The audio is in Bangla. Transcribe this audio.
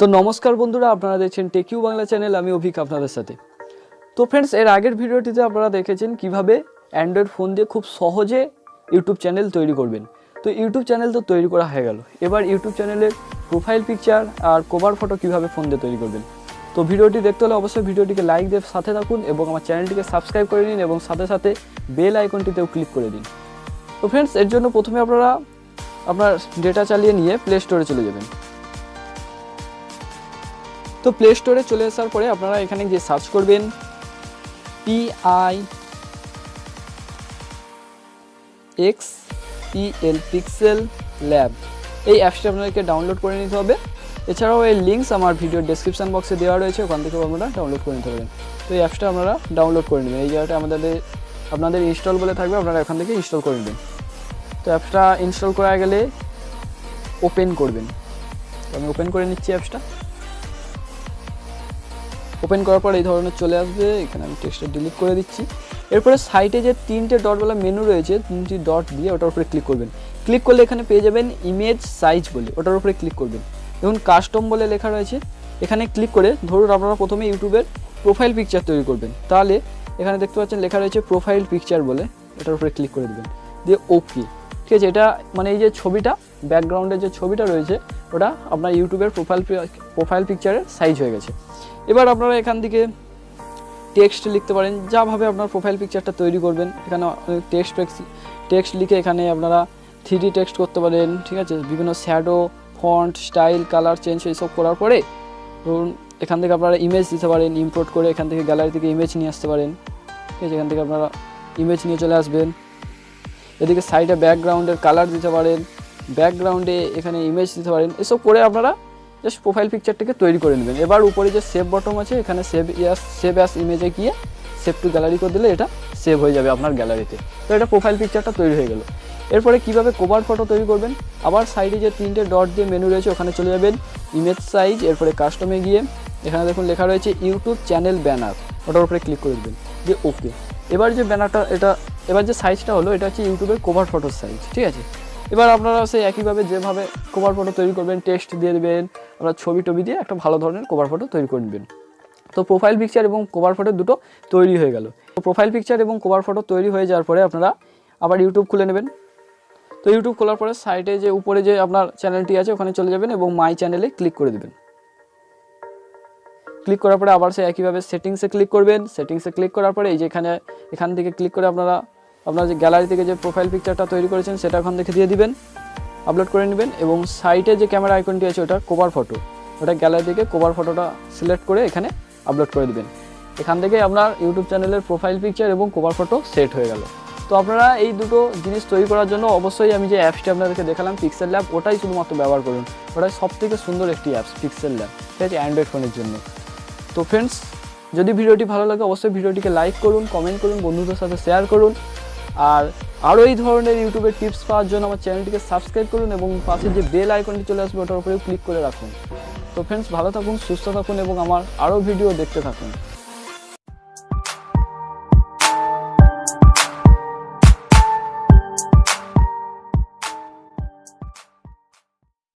তো নমস্কার বন্ধুরা, আপনারা দেখছেন টেকিউ বাংলা চ্যানেল। আমি অভিক আপনাদের সাথে। তো ফ্রেন্ডস, এর আগের ভিডিওটিতে আপনারা দেখেছেন কিভাবে অ্যান্ড্রয়েড ফোন দিয়ে খুব সহজে ইউটিউব চ্যানেল তৈরি করবেন। তো ইউটিউব চ্যানেল তো তৈরি করা হয়ে গেল, এবার ইউটিউব চ্যানেলের প্রোফাইল পিকচার আর কভার ফটো কিভাবে ফোন দিয়ে তৈরি করবেন। তো ভিডিওটি দেখতে হলে অবশ্যই ভিডিওটিকে লাইক দিয়ে সাথে থাকুন এবং আমার চ্যানেলটিকে সাবস্ক্রাইব করে নিন এবং সাথে সাথে বেল আইকনটিতেও ক্লিক করে দিন। তো ফ্রেন্ডস, এর জন্য প্রথমে আপনারা আপনার ডেটা চালিয়ে নিয়ে প্লে স্টোরে চলে যাবেন। তো প্লে স্টোরে চলে আসার পরে আপনারা এখানে যে সার্চ করবেন PIXEL পিক্সেল ল্যাব, এই অ্যাপসটা আপনাদেরকে ডাউনলোড করে নিতে হবে। এছাড়াও এই লিঙ্কস আমার ভিডিওর ডেসক্রিপশন বক্সে দেওয়া রয়েছে, ওখান থেকেও আপনারা ডাউনলোড করে নিতে পারেন। তো এই অ্যাপসটা আপনারা ডাউনলোড করে নেবেন। এই জায়গাটা আপনাদের ইনস্টল বলে থাকবে, আপনারা এখান থেকে ইনস্টল করে নেবেন। তো অ্যাপসটা ইনস্টল করা গেলে ওপেন করবেন। তো আমি ওপেন করে নিচ্ছি অ্যাপসটা। ওপেন করার পর এই ধরনের চলে আসবে। এখানে আমি টেক্সটটা ডিলিট করে দিচ্ছি। এরপরে সাইটে যে তিনটে ডটওয়ালা মেনু রয়েছে, তিনটি ডট দিয়ে ওটার উপরে ক্লিক করবেন। ক্লিক করলে এখানে পেয়ে যাবেন ইমেজ সাইজ বলে, ওটার উপরে ক্লিক করবেন। দেখুন কাস্টম বলে লেখা রয়েছে, এখানে ক্লিক করে ধরুন আপনারা প্রথমে ইউটিউবের প্রোফাইল পিকচার তৈরি করবেন, তাহলে এখানে দেখতে পাচ্ছেন লেখা রয়েছে প্রোফাইল পিকচার বলে, এটার উপরে ক্লিক করে দেবেন, দিয়ে ওকে। ঠিক আছে, এটা মানে এই যে ছবিটা, ব্যাকগ্রাউন্ডের যে ছবিটা রয়েছে ওটা আপনার ইউটিউবের প্রোফাইল পিকচারের সাইজ হয়ে গেছে। এবার আপনারা এখান থেকে টেক্সট লিখতে পারেন, যাভাবে আপনার প্রোফাইল পিকচারটা তৈরি করবেন। এখানে টেক্সট লিখে এখানে আপনারা 3D টেক্সট করতে পারেন। ঠিক আছে, বিভিন্ন shadow, font, style, colour change এইসব করার পরে ধরুন এখান থেকে আপনারা ইমেজ দিতে পারেন, ইম্পোর্ট করে এখান থেকে গ্যালারি থেকে ইমেজ নিয়ে আসতে পারেন। ঠিক আছে, এখান থেকে আপনারা ইমেজ নিয়ে চলে আসবেন। এদিকে সাইডে ব্যাকগ্রাউন্ডের কালার দিতে পারেন, ব্যাকগ্রাউন্ডে এখানে ইমেজ দিতে পারেন। এসব করে আপনারা জাস্ট প্রোফাইল পিকচারটাকে তৈরি করে নেবেন। এবার উপরে যে সেভ বটন আছে, এখানে সেভ অ্যাস ইমেজে গিয়ে সেভ টু গ্যালারি করে দিলে এটা সেভ হয়ে যাবে আপনার গ্যালারিতে। তো এটা প্রোফাইল পিকচারটা তৈরি হয়ে গেল। এরপরে কিভাবে কভার ফটো তৈরি করবেন, আবার সাইডে যে তিনটে ডট দিয়ে মেনু রয়েছে ওখানে চলে যাবেন, ইমেজ সাইজ, এরপরে কাস্টমে গিয়ে এখানে দেখুন লেখা রয়েছে ইউটিউব চ্যানেল ব্যানার, ওটার উপরে ক্লিক করে দেবেন, দিয়ে ওকে। এবার যে ব্যানারটা এবার যে সাইজটা হলো এটা হচ্ছে ইউটিউবের কভার ফটোর সাইজ। ঠিক আছে, এবার আপনারা সেই একইভাবে যেভাবে কভার ফটো তৈরি করবেন, টেক্সট দিয়ে দেবেন, আপনারা ছবি দিয়ে একটা ভালো ধরনের কভার ফটো তৈরি করে নেবেন। তো প্রোফাইল পিকচার এবং কভার ফটো দুটো তৈরি হয়ে গেল। তো প্রোফাইল পিকচার এবং কভার ফটো তৈরি হয়ে যাওয়ার পরে আপনারা আবার ইউটিউব খুলে নেবেন। তো ইউটিউব খোলার পরে সাইডে যে উপরে যে আপনার চ্যানেলটি আছে ওখানে চলে যাবেন এবং মাই চ্যানেলে ক্লিক করে দেবেন। ক্লিক করার পরে আবার সেই একইভাবে সেটিংসে ক্লিক করবেন। সেটিংসে ক্লিক করার পরে এই যে এখান থেকে ক্লিক করে আপনার যে গ্যালারি থেকে যে প্রোফাইল পিকচারটা তৈরি করেছেন সেটা ওখান থেকে দিয়ে দিবেন, আপলোড করে নেবেন। এবং সাইটে যে ক্যামেরা আইকনটি আছে ওটা কভার ফটো, ওটা গ্যালারি থেকে কভার ফটোটা সিলেক্ট করে এখানে আপলোড করে দেবেন। এখান থেকে আপনার ইউটিউব চ্যানেলের প্রোফাইল পিকচার এবং কভার ফটো সেট হয়ে গেল। তো আপনারা এই দুটো জিনিস তৈরি করার জন্য অবশ্যই আমি যে অ্যাপসটি আপনাদেরকে দেখালাম পিক্সেল ল্যাব, ওটাই শুধুমাত্র ব্যবহার করুন। ওটাই সবথেকে সুন্দর একটি অ্যাপস পিক্সেল ল্যাব, ঠিক আছে, অ্যান্ড্রয়েড ফোনের জন্য। তো ফ্রেন্ডস, যদি ভিডিওটি ভালো লাগে অবশ্যই ভিডিওটিকে লাইক করুন, কমেন্ট করুন, বন্ধুদের সাথে শেয়ার করুন। আর আরও এই ধরনের ইউটিউবের টিপস পাওয়ার জন্য আমার চ্যানেলটিকে সাবস্ক্রাইব করুন এবং পাশে যে বেল আইকনটি চলে আসবে ওটার উপরেও ক্লিক করে রাখুন। তো ফ্রেন্ডস, ভালো থাকুন, সুস্থ থাকুন এবং আমার আরও ভিডিও দেখতে থাকুন।